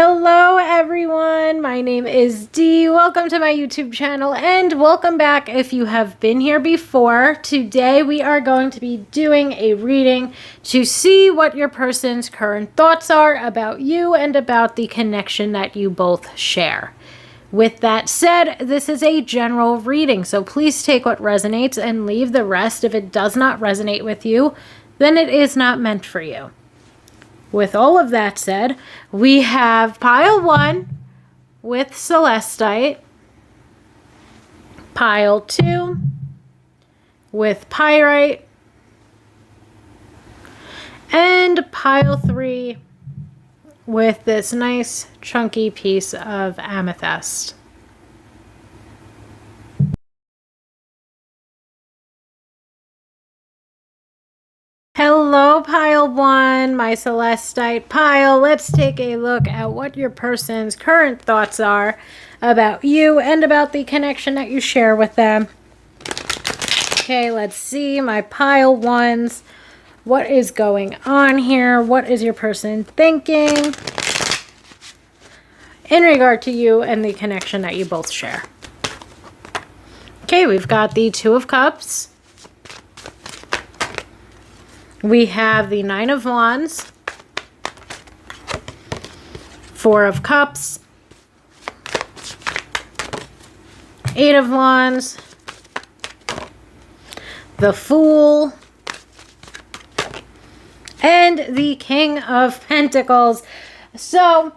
Hello everyone, my name is Dee. Welcome to my YouTube channel and welcome back if you have been here before. Today we are going to be doing a reading to see what your person's current thoughts are about you and about the connection that you both share. With that said, this is a general reading, so please take what resonates and leave the rest. If it does not resonate with you, then it is not meant for you. With all of that said, we have pile 1 with Celestite, pile 2 with Pyrite, and pile 3 with this nice chunky piece of amethyst. Hello, pile 1, my Celestite pile. Let's take a look at what your person's current thoughts are about you and about the connection that you share with them. Okay, let's see, my pile 1s. What is going on here? What is your person thinking in regard to you and the connection that you both share? Okay, we've got the Two of Cups. We have the Nine of Wands, Four of Cups, Eight of Wands, the Fool, and the King of Pentacles. So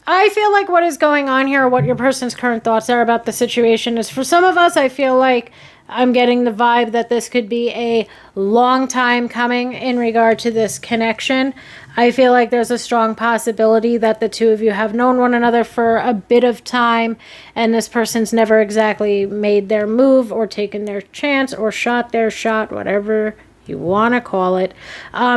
I feel like what is going on here, what your person's current thoughts are about the situation is, for some of us, I feel like I'm getting the vibe that this could be a long time coming in regard to this connection. I feel like there's a strong possibility that the two of you have known one another for a bit of time and this person's never exactly made their move or taken their chance or shot their shot, whatever you want to call it,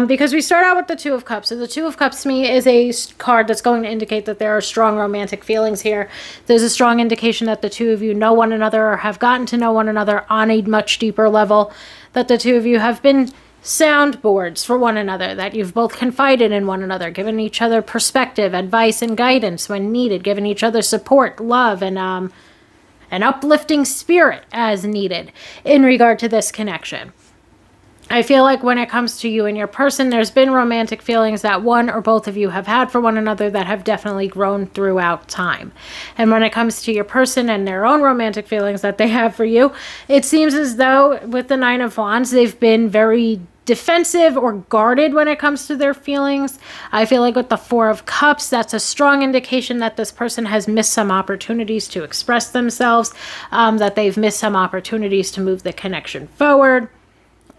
because we start out with the Two of Cups. So the Two of Cups to me is a card that's going to indicate that there are strong romantic feelings here. There's a strong indication that the two of you know one another or have gotten to know one another on a much deeper level, that the two of you have been soundboards for one another, that you've both confided in one another, given each other perspective, advice, and guidance when needed, given each other support, love, and an uplifting spirit as needed in regard to this connection. I feel like when it comes to you and your person, there's been romantic feelings that one or both of you have had for one another that have definitely grown throughout time. And when it comes to your person and their own romantic feelings that they have for you, it seems as though with the Nine of Wands, they've been very defensive or guarded when it comes to their feelings. I feel like with the Four of Cups, that's a strong indication that this person has missed some opportunities to express themselves, that they've missed some opportunities to move the connection forward.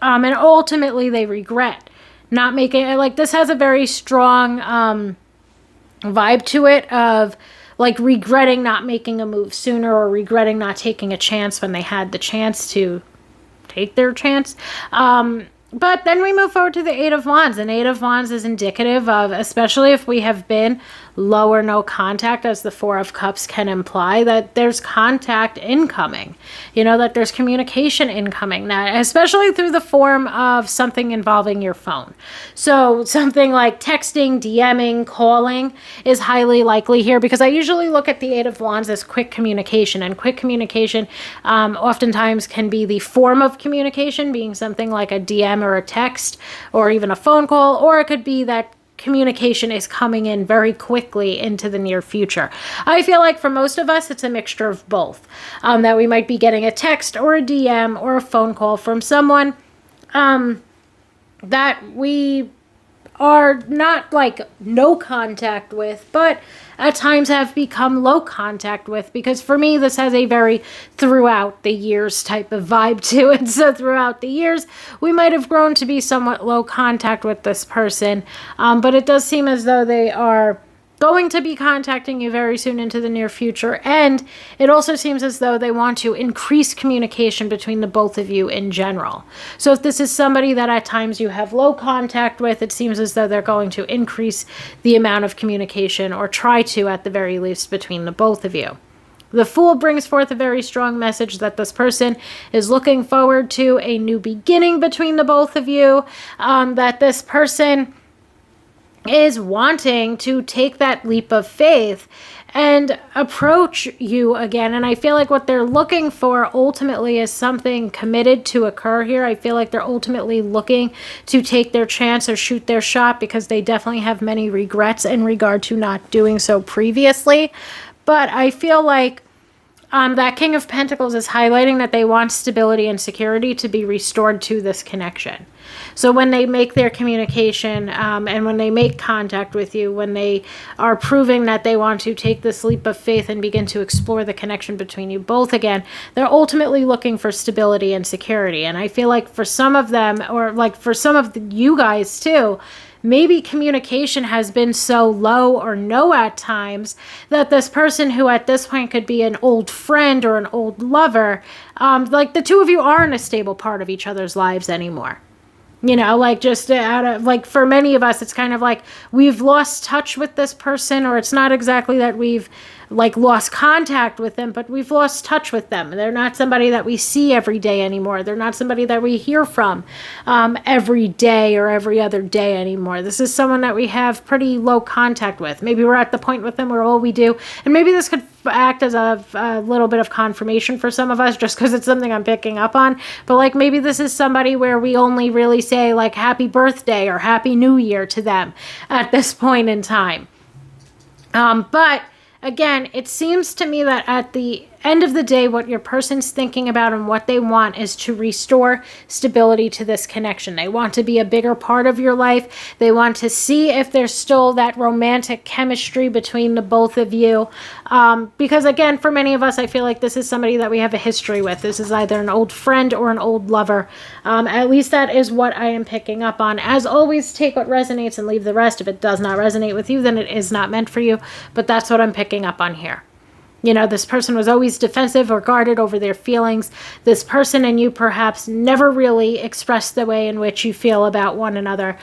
And ultimately they regret not making it. Like, this has a very strong vibe to it of like regretting not making a move sooner or regretting not taking a chance when they had the chance to take their chance. But then we move forward to the Eight of Wands, and Eight of Wands is indicative of, especially if we have been low or no contact, as the Four of Cups can imply, that there's contact incoming, you know, that there's communication incoming, that especially through the form of something involving your phone. So something like texting, DMing, calling is highly likely here, because I usually look at the Eight of Wands as quick communication, and quick communication oftentimes can be the form of communication, being something like a DM or a text or even a phone call, or it could be that communication is coming in very quickly into the near future. I feel like for most of us, it's a mixture of both, that we might be getting a text or a DM or a phone call from someone that we are not like no contact with, but at times have become low contact with, because for me, this has a very throughout the years type of vibe to it. So throughout the years, we might have grown to be somewhat low contact with this person, but it does seem as though they are going to be contacting you very soon into the near future. And it also seems as though they want to increase communication between the both of you in general. So if this is somebody that at times you have low contact with, it seems as though they're going to increase the amount of communication, or try to at the very least, between the both of you. The Fool brings forth a very strong message that this person is looking forward to a new beginning between the both of you, that this person is wanting to take that leap of faith and approach you again. And I feel like what they're looking for ultimately is something committed to occur here. I feel like they're ultimately looking to take their chance or shoot their shot because they definitely have many regrets in regard to not doing so previously. But I feel like that King of Pentacles is highlighting that they want stability and security to be restored to this connection. So when they make their communication and when they make contact with you, when they are proving that they want to take this leap of faith and begin to explore the connection between you both again, they're ultimately looking for stability and security. And I feel like for some of them, or like for some of you guys too, maybe communication has been so low or no at times that this person who at this point could be an old friend or an old lover, like the two of you aren't a stable part of each other's lives anymore. You know, like just out of, like for many of us, it's kind of like we've lost touch with this person, or it's not exactly that we've like lost contact with them, but we've lost touch with them. They're not somebody that we see every day anymore. They're not somebody that we hear from every day or every other day anymore. This is someone that we have pretty low contact with. Maybe we're at the point with them where all we do, and maybe this could act as a little bit of confirmation for some of us just because it's something I'm picking up on, but like maybe this is somebody where we only really say like happy birthday or happy new year to them at this point in time. But again, it seems to me that at the end of the day, what your person's thinking about and what they want is to restore stability to this connection. They want to be a bigger part of your life. They want to see if there's still that romantic chemistry between the both of you. Because again, for many of us, I feel like this is somebody that we have a history with. This is either an old friend or an old lover. At least that is what I am picking up on. As always, take what resonates and leave the rest. If it does not resonate with you, then it is not meant for you. But that's what I'm picking up on here. You know, this person was always defensive or guarded over their feelings. This person and you perhaps never really expressed the way in which you feel about one another.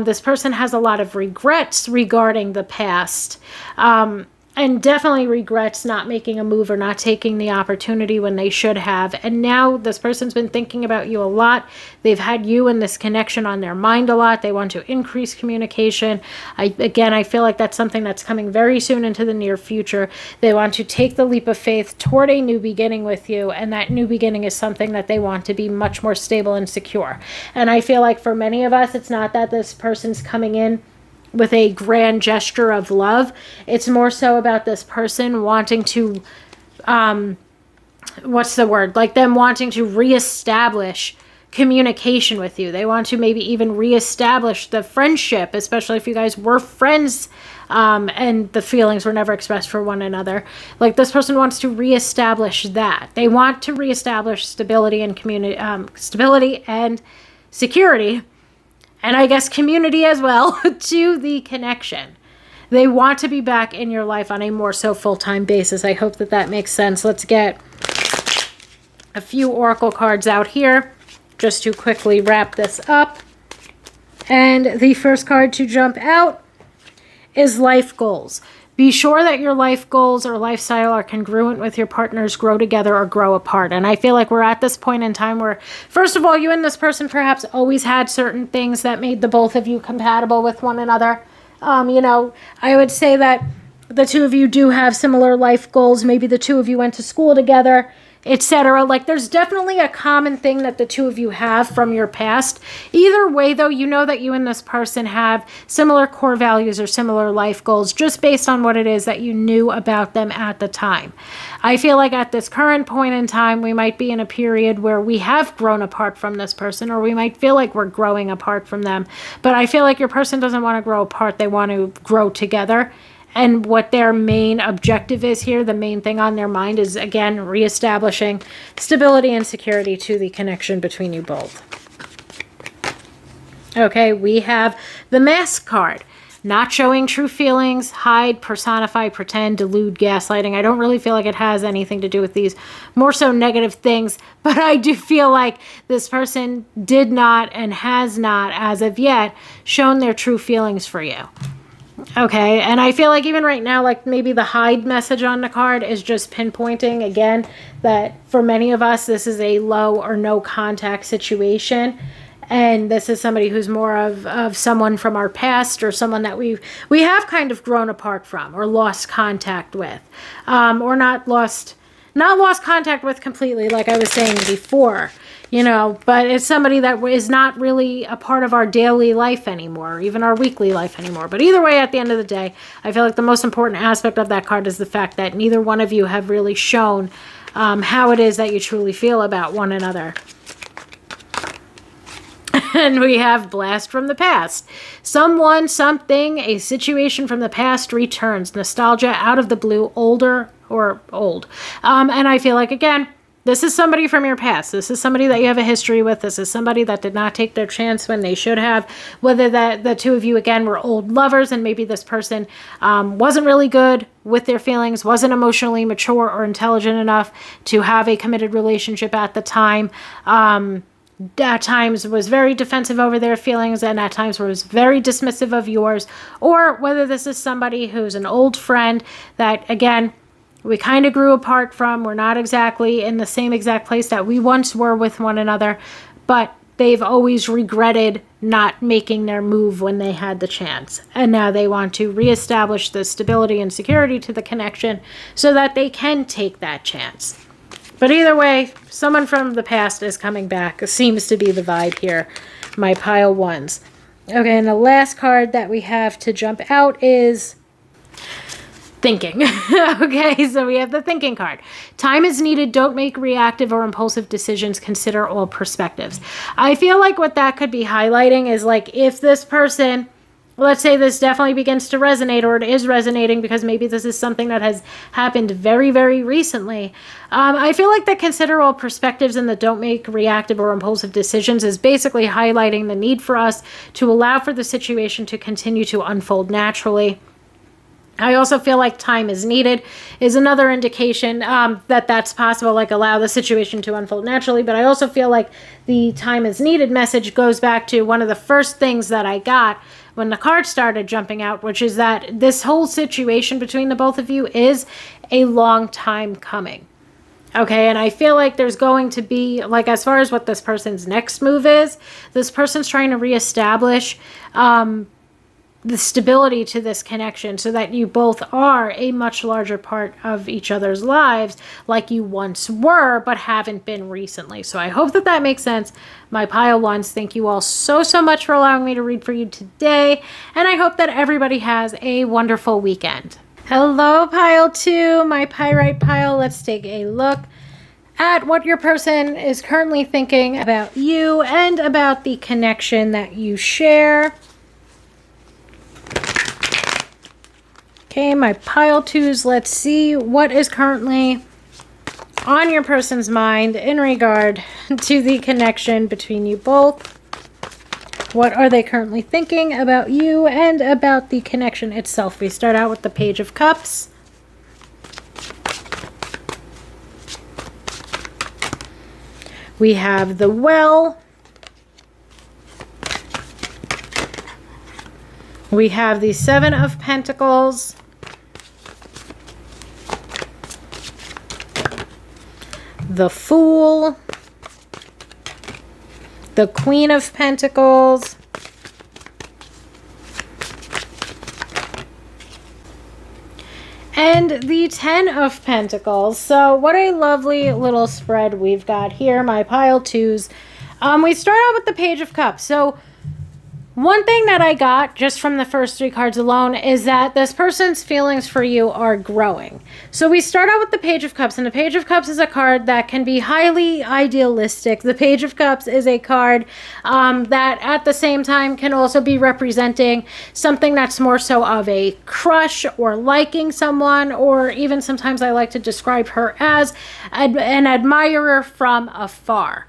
This person has a lot of regrets regarding the past. And definitely regrets not making a move or not taking the opportunity when they should have. And now this person's been thinking about you a lot. They've had you and this connection on their mind a lot. They want to increase communication. I feel like that's something that's coming very soon into the near future. They want to take the leap of faith toward a new beginning with you. And that new beginning is something that they want to be much more stable and secure. And I feel like for many of us, it's not that this person's coming in with a grand gesture of love. It's more so about this person wanting to, like them wanting to reestablish communication with you. They want to maybe even reestablish the friendship, especially if you guys were friends and the feelings were never expressed for one another. Like this person wants to reestablish that. They want to reestablish stability and stability and security, and I guess community as well, to the connection. They want to be back in your life on a more so full-time basis. I hope that that makes sense. Let's get a few oracle cards out here just to quickly wrap this up. And the first card to jump out is life goals. Be sure that your life goals or lifestyle are congruent with your partner's grow together or grow apart. And I feel like we're at this point in time where, first of all, you and this person perhaps always had certain things that made the both of you compatible with one another. You know, I would say that the two of you do have similar life goals. Maybe the two of you went to school together, etc. Like there's definitely a common thing that the two of you have from your past. Either way, though, you know that you and this person have similar core values or similar life goals just based on what it is that you knew about them at the time. I feel like at this current point in time, we might be in a period where we have grown apart from this person, or we might feel like we're growing apart from them. But I feel like your person doesn't want to grow apart. They want to grow together. And what their main objective is here, the main thing on their mind is, again, reestablishing stability and security to the connection between you both. Okay, we have the Mask card. Not showing true feelings, hide, personify, pretend, delude, gaslighting. I don't really feel like it has anything to do with these more so negative things, but I do feel like this person did not and has not, as of yet, shown their true feelings for you. Okay, and I feel like even right now, like maybe the hide message on the card is just pinpointing, again, that for many of us, this is a low or no contact situation. And this is somebody who's more of someone from our past, or someone that we have kind of grown apart from or lost contact with, or not lost contact with completely, like I was saying before, but it's somebody that is not really a part of our daily life anymore, or even our weekly life anymore. But either way, at the end of the day, I feel like the most important aspect of that card is the fact that neither one of you have really shown how it is that you truly feel about one another. And we have blast from the past. Someone, something, a situation from the past returns. Nostalgia out of the blue, older or old. And I feel like, again, this is somebody from your past. This is somebody that you have a history with. This is somebody that did not take their chance when they should have. Whether the two of you, again, were old lovers, and maybe this person wasn't really good with their feelings, wasn't emotionally mature or intelligent enough to have a committed relationship at the time. At times was very defensive over their feelings, and at times was very dismissive of yours. Or whether this is somebody who's an old friend that, again, we kind of grew apart from. We're not exactly in the same exact place that we once were with one another, but they've always regretted not making their move when they had the chance. And now they want to reestablish the stability and security to the connection so that they can take that chance. But either way, someone from the past is coming back. It seems to be the vibe here, my pile ones. Okay, and the last card that we have to jump out is thinking. Okay, so we have the thinking card. Time is needed. Don't make reactive or impulsive decisions. Consider all perspectives. I feel like what that could be highlighting is, like, if this person, let's say this definitely begins to resonate, or it is resonating because maybe this is something that has happened very, very recently. I feel like the consider all perspectives and the don't make reactive or impulsive decisions is basically highlighting the need for us to allow for the situation to continue to unfold naturally. I also feel like time is needed is another indication that that's possible, like allow the situation to unfold naturally. But I also feel like the time is needed message goes back to one of the first things that I got when the card started jumping out, which is that this whole situation between the both of you is a long time coming. Okay, and I feel like there's going to be, like, as far as what this person's next move is, this person's trying to reestablish the stability to this connection so that you both are a much larger part of each other's lives like you once were but haven't been recently. So I hope that that makes sense. My pile ones, thank you all so much for allowing me to read for you today, and I hope that everybody has a wonderful weekend. Hello, pile 2, my pyrite pile. Let's take a look at what your person is currently thinking about you and about the connection that you share. Okay, my pile 2s, let's see what is currently on your person's mind in regard to the connection between you both. What are they currently thinking about you and about the connection itself? We start out with the Page of Cups. We have the Well. We have the Seven of Pentacles. The Fool, the Queen of Pentacles, and the Ten of Pentacles. So what a lovely little spread we've got here, my pile 2s. We start out with the Page of Cups. So one thing that I got just from the first 3 cards alone is that this person's feelings for you are growing. So we start out with the Page of Cups, and the Page of Cups is a card that can be highly idealistic. The Page of Cups is a card that at the same time can also be representing something that's more so of a crush or liking someone, or even sometimes I like to describe her as an admirer from afar.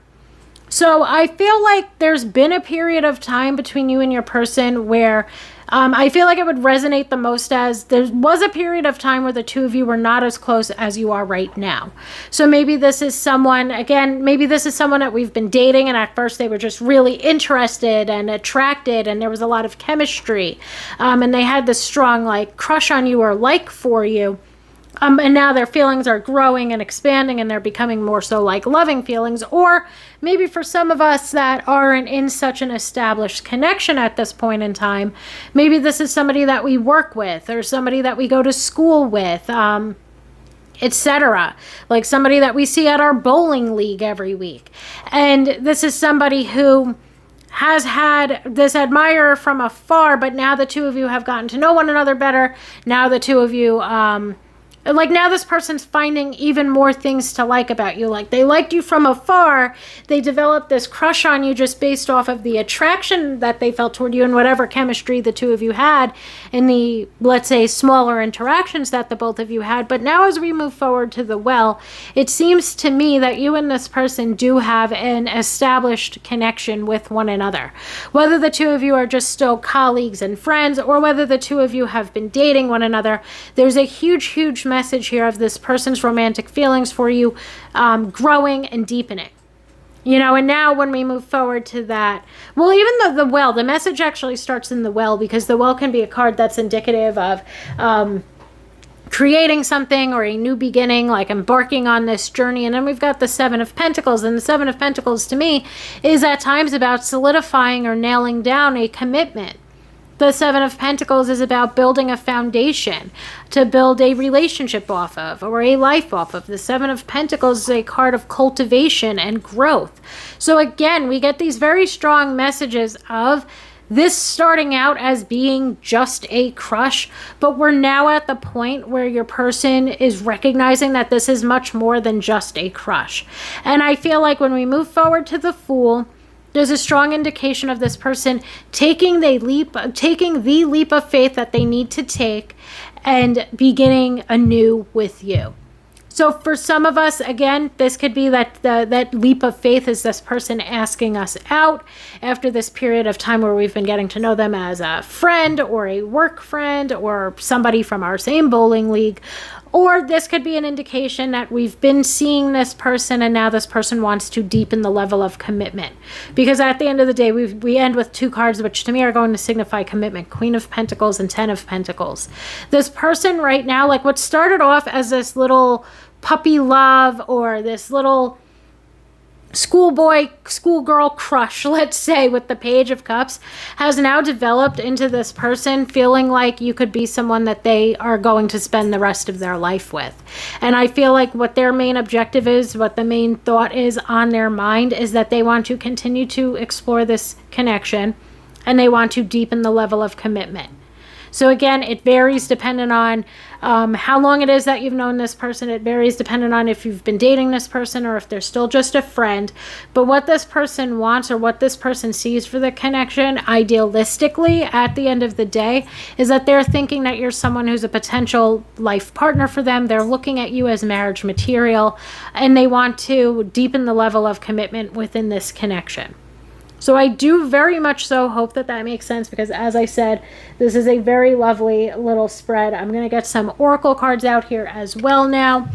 So I feel like there's been a period of time between you and your person where I feel like it would resonate the most as there was a period of time where the two of you were not as close as you are right now. So maybe this is someone, again, maybe this is someone that we've been dating, and at first they were just really interested and attracted, and there was a lot of chemistry, and they had this strong, like, crush on you or like for you. And now their feelings are growing and expanding, and they're becoming more so like loving feelings. Or maybe for some of us that aren't in such an established connection at this point in time, maybe this is somebody that we work with or somebody that we go to school with, etc. Like somebody that we see at our bowling league every week. And this is somebody who has had this admirer from afar, but now the two of you have gotten to know one another better. Now the two of you, like now this person's finding even more things to like about you. Like they liked you from afar. They developed this crush on you just based off of the attraction that they felt toward you and whatever chemistry the two of you had in the, let's say, smaller interactions that the both of you had. But now as we move forward to the well, it seems to me that you and this person do have an established connection with one another. Whether the two of you are just still colleagues and friends, or whether the two of you have been dating one another, there's a huge message here of this person's romantic feelings for you growing and deepening. You know, and now when we move forward to that, well, even the well, the message actually starts in the well, because the well can be a card that's indicative of creating something or a new beginning, like embarking on this journey. And then we've got the Seven of Pentacles, and the Seven of Pentacles to me is at times about solidifying or nailing down a commitment. The Seven of Pentacles is about building a foundation to build a relationship off of or a life off of. The Seven of Pentacles is a card of cultivation and growth. So again, we get these very strong messages of this starting out as being just a crush, but we're now at the point where your person is recognizing that this is much more than just a crush. And I feel like when we move forward to the Fool, there's a strong indication of this person taking the leap of faith that they need to take and beginning anew with you. So for some of us, again, this could be that leap of faith is this person asking us out after this period of time where we've been getting to know them as a friend or a work friend or somebody from our same bowling league. Or this could be an indication that we've been seeing this person and now this person wants to deepen the level of commitment. Because at the end of the day, we end with two cards, which to me are going to signify commitment. Queen of Pentacles and Ten of Pentacles. This person right now, like what started off as this little puppy love or this little schoolgirl crush, let's say, with the Page of Cups, has now developed into this person feeling like you could be someone that they are going to spend the rest of their life with. And I feel like what their main objective is, what the main thought is on their mind, is that they want to continue to explore this connection and they want to deepen the level of commitment. So again, it varies depending on how long it is that you've known this person. It varies depending on if you've been dating this person or if they're still just a friend. But what this person wants or what this person sees for the connection, idealistically, at the end of the day, is that they're thinking that you're someone who's a potential life partner for them. They're looking at you as marriage material, and they want to deepen the level of commitment within this connection. So I do very much so hope that that makes sense, because as I said, this is a very lovely little spread. I'm going to get some oracle cards out here as well now.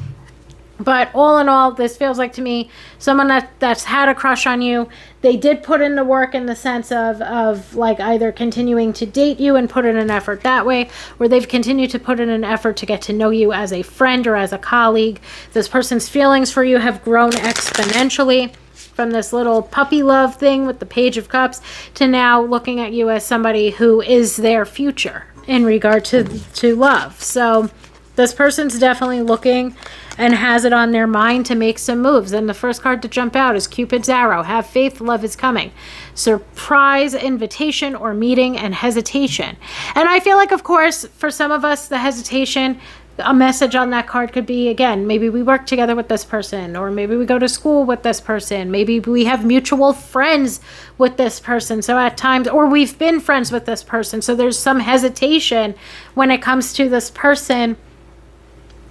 But all in all, this feels like to me someone that's had a crush on you. They did put in the work in the sense of like either continuing to date you and put in an effort that way, or they've continued to put in an effort to get to know you as a friend or as a colleague. This person's feelings for you have grown exponentially, from this little puppy love thing with the Page of Cups to now looking at you as somebody who is their future in regard to love. So this person's definitely looking and has it on their mind to make some moves. And the first card to jump out is Cupid's arrow. Have faith, love is coming. Surprise, invitation, or meeting, and hesitation. And I feel like, of course, for some of us, the hesitation, a message on that card could be, again, maybe we work together with this person, or maybe we go to school with this person, maybe we have mutual friends with this person, so at times, or we've been friends with this person, so there's some hesitation when it comes to this person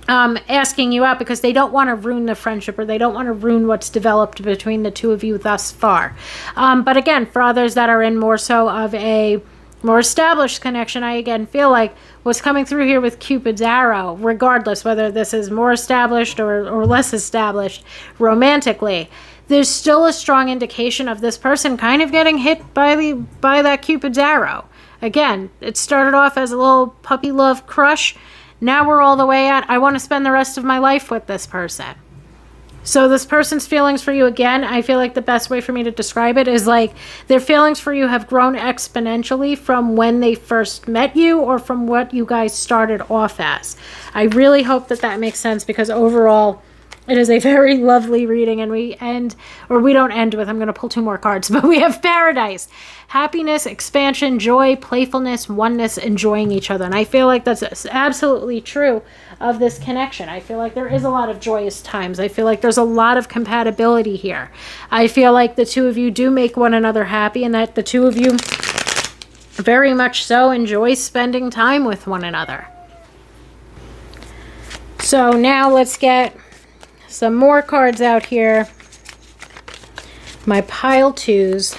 asking you out, because they don't want to ruin the friendship, or they don't want to ruin what's developed between the two of you thus far. But again, for others that are in more so of a more established connection, I again feel like what's coming through here with Cupid's arrow, regardless whether this is more established or less established romantically, there's still a strong indication of this person kind of getting hit by that Cupid's arrow. Again, it started off as a little puppy love crush. Now we're all the way at, I want to spend the rest of my life with this person. So this person's feelings for you, again, I feel like the best way for me to describe it is like their feelings for you have grown exponentially from when they first met you or from what you guys started off as. I really hope that that makes sense, because overall, it is a very lovely reading, and we don't end with, I'm going to pull 2 more cards, but we have paradise, happiness, expansion, joy, playfulness, oneness, enjoying each other. And I feel like that's absolutely true of this connection. I feel like there is a lot of joyous times. I feel like there's a lot of compatibility here. I feel like the two of you do make one another happy, and that the two of you very much so enjoy spending time with one another. So now let's get some more cards out here. My pile 2s.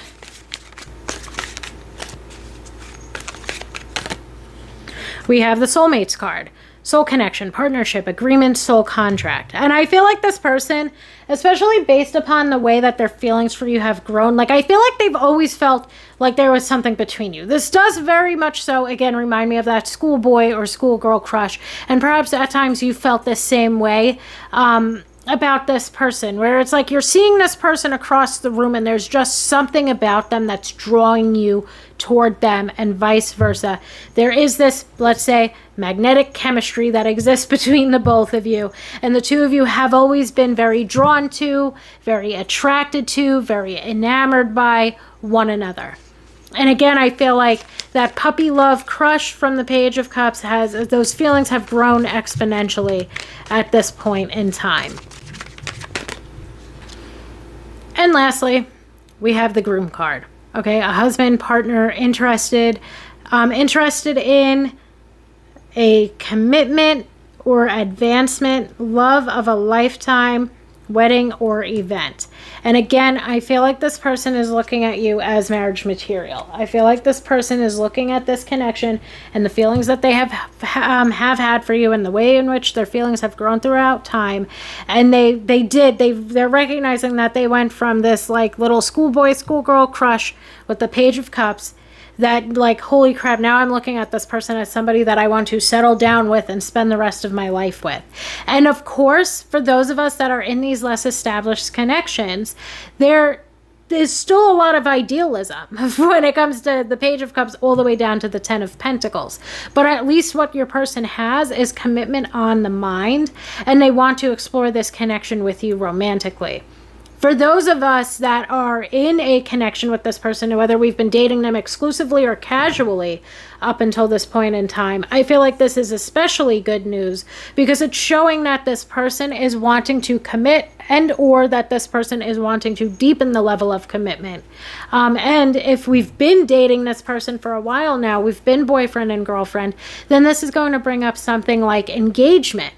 We have the Soulmates card. Soul connection, partnership, agreement, soul contract. And I feel like this person, especially based upon the way that their feelings for you have grown, like I feel like they've always felt like there was something between you. This does very much so, again, remind me of that schoolboy or schoolgirl crush. And perhaps at times you felt the same way about this person, where it's like you're seeing this person across the room and there's just something about them that's drawing you toward them, and vice versa. There is this, let's say, magnetic chemistry that exists between the both of you, and the two of you have always been very drawn to, very attracted to, very enamored by one another. And again, I feel like that puppy love crush from the Page of Cups those feelings have grown exponentially at this point in time. And lastly, we have the Groom card. Okay, a husband, partner, interested in a commitment or advancement, love of a lifetime, wedding or event. And again, I feel like this person is looking at you as marriage material. I feel like this person is looking at this connection and the feelings that they have had for you, and the way in which their feelings have grown throughout time. And they're recognizing that they went from this like little schoolboy, schoolgirl crush with the Page of Cups, that like, holy crap, now I'm looking at this person as somebody that I want to settle down with and spend the rest of my life with. And of course, for those of us that are in these less established connections, there is still a lot of idealism when it comes to the Page of Cups all the way down to the 10 of Pentacles. But at least what your person has is commitment on the mind, and they want to explore this connection with you romantically. For those of us that are in a connection with this person, whether we've been dating them exclusively or casually up until this point in time, I feel like this is especially good news, because it's showing that this person is wanting to commit, and or that this person is wanting to deepen the level of commitment. And if we've been dating this person for a while now, we've been boyfriend and girlfriend, then this is going to bring up something like engagement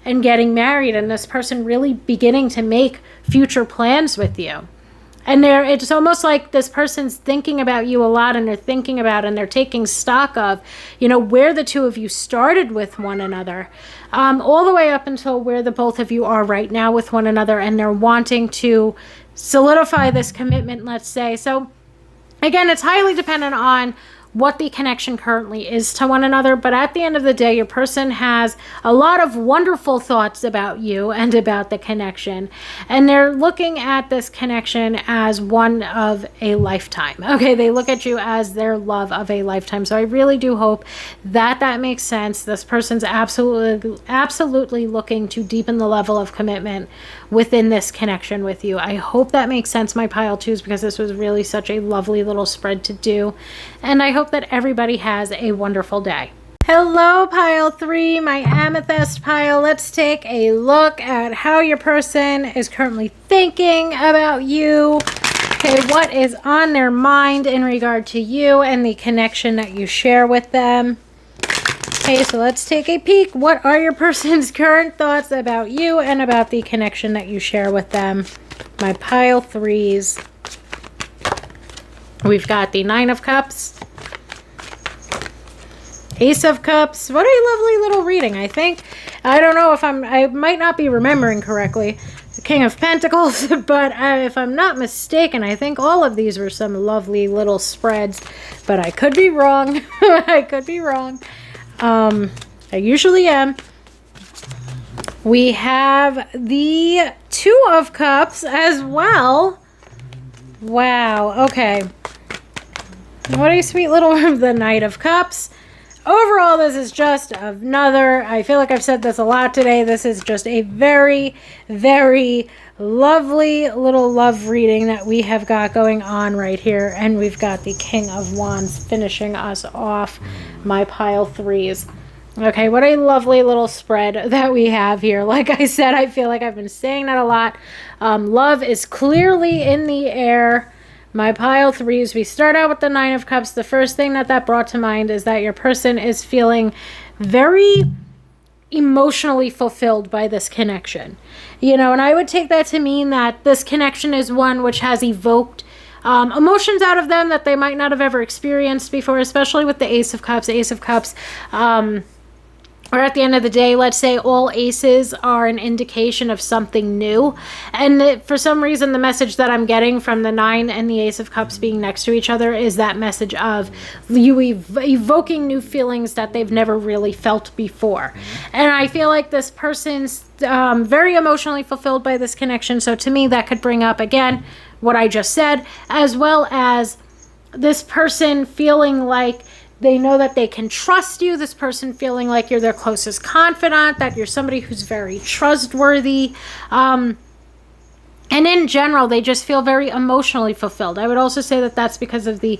and getting married, and this person really beginning to make future plans with you. And it's almost like this person's thinking about you a lot, and they're thinking about and they're taking stock of, where the two of you started with one another, all the way up until where the both of you are right now with one another, and they're wanting to solidify this commitment, let's say. So again, it's highly dependent on what the connection currently is to one another. But at the end of the day, your person has a lot of wonderful thoughts about you and about the connection. And they're looking at this connection as one of a lifetime. Okay, they look at you as their love of a lifetime. So I really do hope that that makes sense. This person's absolutely looking to deepen the level of commitment within this connection with you. I hope that makes sense, my pile 2s, because this was really such a lovely little spread to do. And I hope that everybody has a wonderful day. Hello, pile 3, my amethyst pile. Let's take a look at how your person is currently thinking about you. Okay, what is on their mind in regard to you and the connection that you share with them. Okay, so let's take a peek. What are your person's current thoughts about you and about the connection that you share with them? My pile 3s. We've got the 9 of Cups, Ace of Cups. What a lovely little reading, I think. I don't know if I might not be remembering correctly. The King of Pentacles, but if I'm not mistaken, I think all of these were some lovely little spreads, but I could be wrong. I could be wrong. I usually am. We have the Two of Cups as well. Wow, okay. What a sweet little the Knight of Cups. Overall, this is just another, I feel like I've said this a lot today, this is just a very, very lovely little love reading that we have got going on right here. And we've got the King of Wands finishing us off, my pile threes. Okay, what a lovely little spread that we have here. Like I said, I feel like I've been saying that a lot. Love is clearly in the air. My pile threes, we start out with the Nine of Cups. The first thing that brought to mind is that your person is feeling very emotionally fulfilled by this connection. You know, and I would take that to mean that this connection is one which has evoked emotions out of them that they might not have ever experienced before, especially with the Ace of Cups. Ace of Cups, or at the end of the day, let's say all aces are an indication of something new. And for some reason, the message that I'm getting from the 9 and the Ace of Cups being next to each other is that message of you evoking new feelings that they've never really felt before. And I feel like this person's very emotionally fulfilled by this connection. So to me, that could bring up, again, what I just said, as well as this person feeling like they know that they can trust you. This person feeling like you're their closest confidant, that you're somebody who's very trustworthy. And in general, they just feel very emotionally fulfilled. I would also say that that's because of the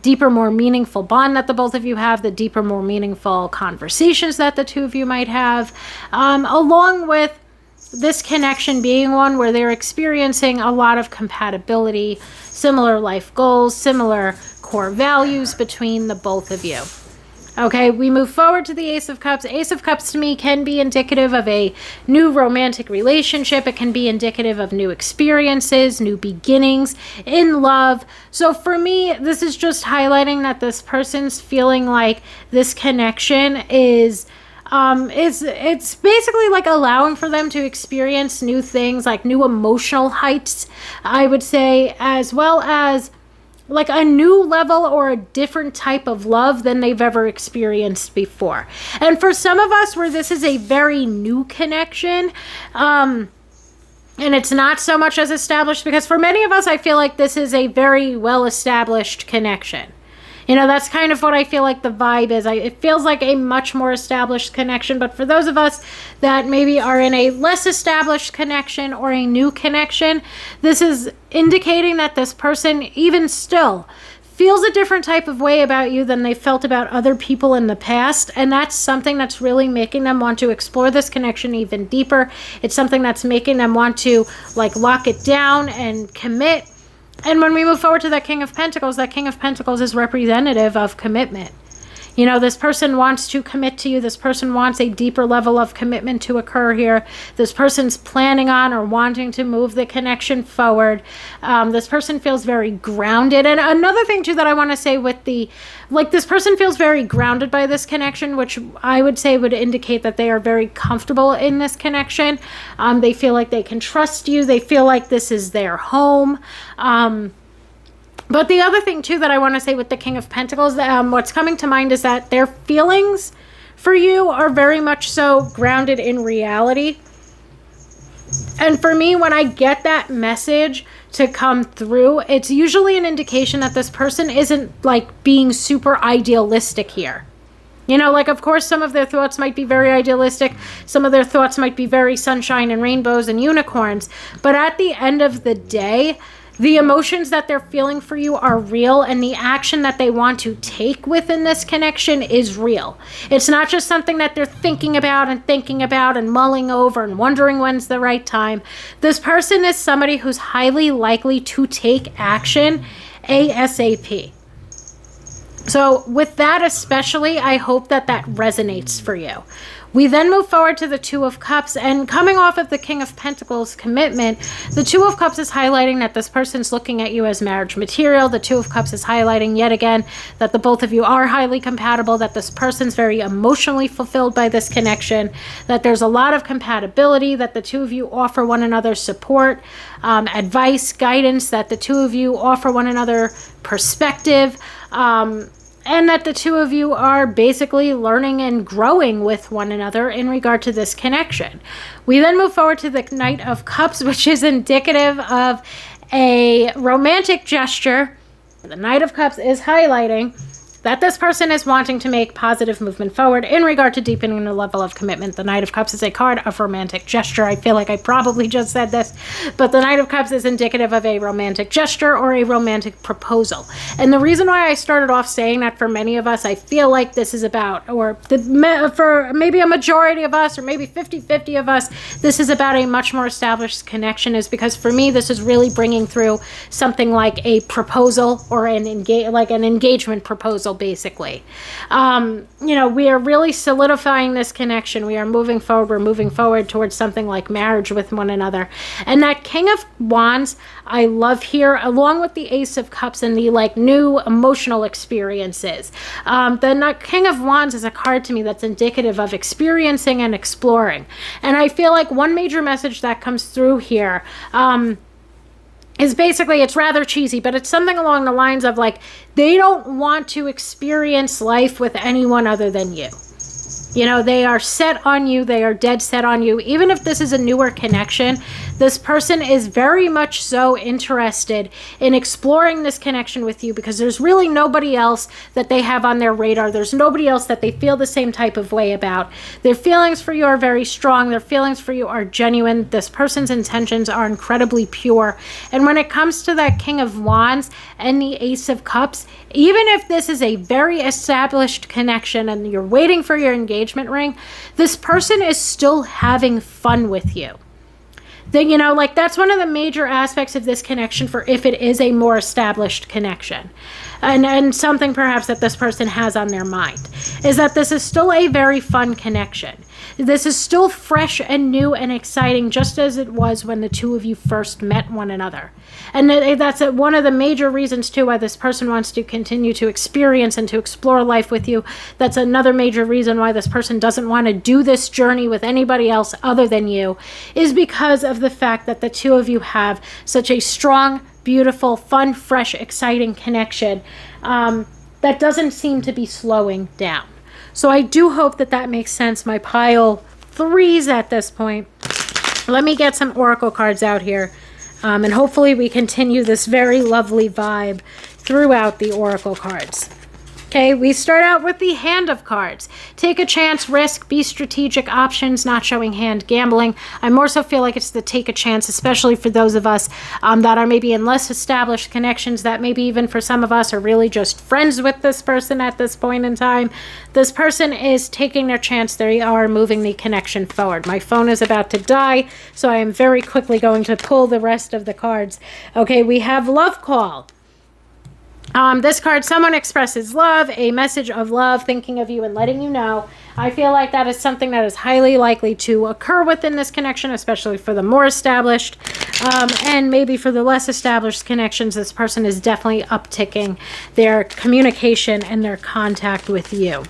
deeper, more meaningful bond that the both of you have, the deeper, more meaningful conversations that the two of you might have, along with this connection being one where they're experiencing a lot of compatibility, similar life goals, similar core values between the both of you. Okay, we move forward to the Ace of Cups. Ace of Cups to me can be indicative of a new romantic relationship. It can be indicative of new experiences, new beginnings in love. So for me, this is just highlighting that this person's feeling like this connection is it's basically like allowing for them to experience new things, like new emotional heights, I would say, as well as like a new level or a different type of love than they've ever experienced before. And for some of us where this is a very new connection, and it's not so much as established, because for many of us, I feel like this is a very well-established connection. You know, that's kind of what I feel like the vibe is. It feels like a much more established connection. But for those of us that maybe are in a less established connection or a new connection, this is indicating that this person even still feels a different type of way about you than they felt about other people in the past. And that's something that's really making them want to explore this connection even deeper. It's something that's making them want to like lock it down and commit. And when we move forward to that King of Pentacles is representative of commitment. You know, this person wants to commit to you. This person wants a deeper level of commitment to occur here. This person's planning on or wanting to move the connection forward. This person feels very grounded. And another thing, too, that I want to say with the, like, this person feels very grounded by this connection, which I would say would indicate that they are very comfortable in this connection. They feel like they can trust you. They feel like this is their home. But the other thing, too, that I want to say with the King of Pentacles, what's coming to mind is that their feelings for you are very much so grounded in reality. And for me, when I get that message to come through, it's usually an indication that this person isn't, like, being super idealistic here. You know, like, of course, some of their thoughts might be very idealistic. Some of their thoughts might be very sunshine and rainbows and unicorns. But at the end of the day, the emotions that they're feeling for you are real, and the action that they want to take within this connection is real. It's not just something that they're thinking about and mulling over and wondering when's the right time. This person is somebody who's highly likely to take action ASAP. So with that especially, I hope that that resonates for you. We then move forward to the Two of Cups, and coming off of the King of Pentacles commitment, the Two of Cups is highlighting that this person's looking at you as marriage material. The Two of Cups is highlighting yet again that the both of you are highly compatible, that this person's very emotionally fulfilled by this connection, that there's a lot of compatibility, that the two of you offer one another support, advice, guidance, that the two of you offer one another perspective, and that the two of you are basically learning and growing with one another in regard to this connection. We then move forward to the Knight of Cups, which is indicative of a romantic gesture. The Knight of Cups is highlighting that this person is wanting to make positive movement forward in regard to deepening the level of commitment. The Knight of Cups is a card of romantic gesture. I feel like I probably just said this, but the Knight of Cups is indicative of a romantic gesture or a romantic proposal. And the reason why I started off saying that, for many of us, I feel like this is about, or for maybe a majority of us, or maybe 50-50 of us, this is about a much more established connection, is because for me, this is really bringing through something like a proposal or an engagement proposal, basically. We are really solidifying this connection. We are moving forward. We're moving forward towards something like marriage with one another. And that King of Wands, I love here, along with the Ace of Cups and the new emotional experiences. The King of Wands is a card to me that's indicative of experiencing and exploring. And I feel like one major message that comes through here, is basically, it's rather cheesy, but it's something along the lines of they don't want to experience life with anyone other than you. They are set on you. They are dead set on you. Even if this is a newer connection, this person is very much so interested in exploring this connection with you, because there's really nobody else that they have on their radar. There's nobody else that they feel the same type of way about. Their feelings for you are very strong. Their feelings for you are genuine. This person's intentions are incredibly pure. And when it comes to that King of Wands and the Ace of Cups, even if this is a very established connection and you're waiting for your engagement ring, this person is still having fun with you. That's one of the major aspects of this connection, for if it is a more established connection. And something perhaps that this person has on their mind is that this is still a very fun connection. This is still fresh and new and exciting, just as it was when the two of you first met one another. And that's one of the major reasons, too, why this person wants to continue to experience and to explore life with you. That's another major reason why this person doesn't want to do this journey with anybody else other than you, is because of the fact that the two of you have such a strong, beautiful, fun, fresh, exciting connection that doesn't seem to be slowing down. So I do hope that makes sense. My pile 3s at this point. Let me get some oracle cards out here. And hopefully we continue this very lovely vibe throughout the oracle cards. Okay, we start out with the Hand of Cards. Take a chance, risk, be strategic, options, not showing hand, gambling. I more so feel like it's the take a chance, especially for those of us that are maybe in less established connections, that maybe even for some of us are really just friends with this person at this point in time. This person is taking their chance. They are moving the connection forward. My phone is about to die, so I am very quickly going to pull the rest of the cards. Okay, we have Love Call. This card, someone expresses love, a message of love, thinking of you and letting you know. I feel like that is something that is highly likely to occur within this connection, especially for the more established. And maybe for the less established connections, this person is definitely upticking their communication and their contact with you.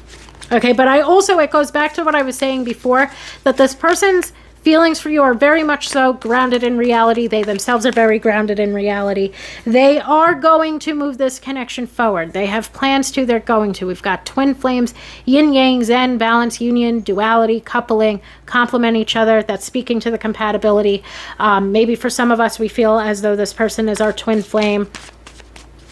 Okay, but it goes back to what I was saying before, that this person's feelings for you are very much so grounded in reality. They themselves are very grounded in reality. They are going to move this connection forward. They have plans to. They're going to. We've got twin flames, yin yang, zen, balance, union, duality, coupling, complement each other. That's speaking to the compatibility. Maybe for some of us, we feel as though this person is our twin flame,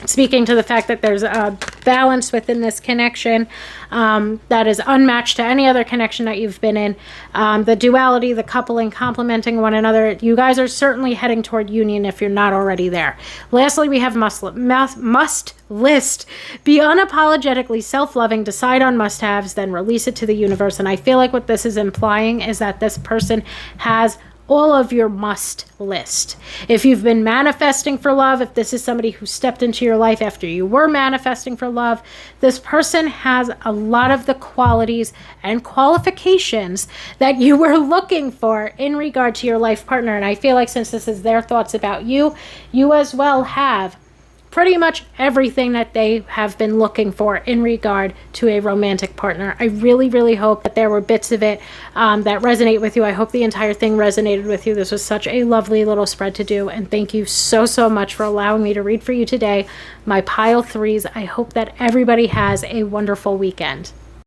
speaking to the fact that there's a balance within this connection that is unmatched to any other connection that you've been in. The duality, the coupling, complementing one another. You guys are certainly heading toward union if you're not already there. Lastly, we have must list. Be unapologetically self-loving, decide on must-haves, then release it to the universe. And I feel like what this is implying is that this person has all of your must list. If you've been manifesting for love, if this is somebody who stepped into your life after you were manifesting for love, this person has a lot of the qualities and qualifications that you were looking for in regard to your life partner. And I feel like since this is their thoughts about you, you as well have pretty much everything that they have been looking for in regard to a romantic partner. I really, really hope that there were bits of it that resonate with you. I hope the entire thing resonated with you. This was such a lovely little spread to do, and thank you so, so much for allowing me to read for you today, my pile threes. I hope that everybody has a wonderful weekend.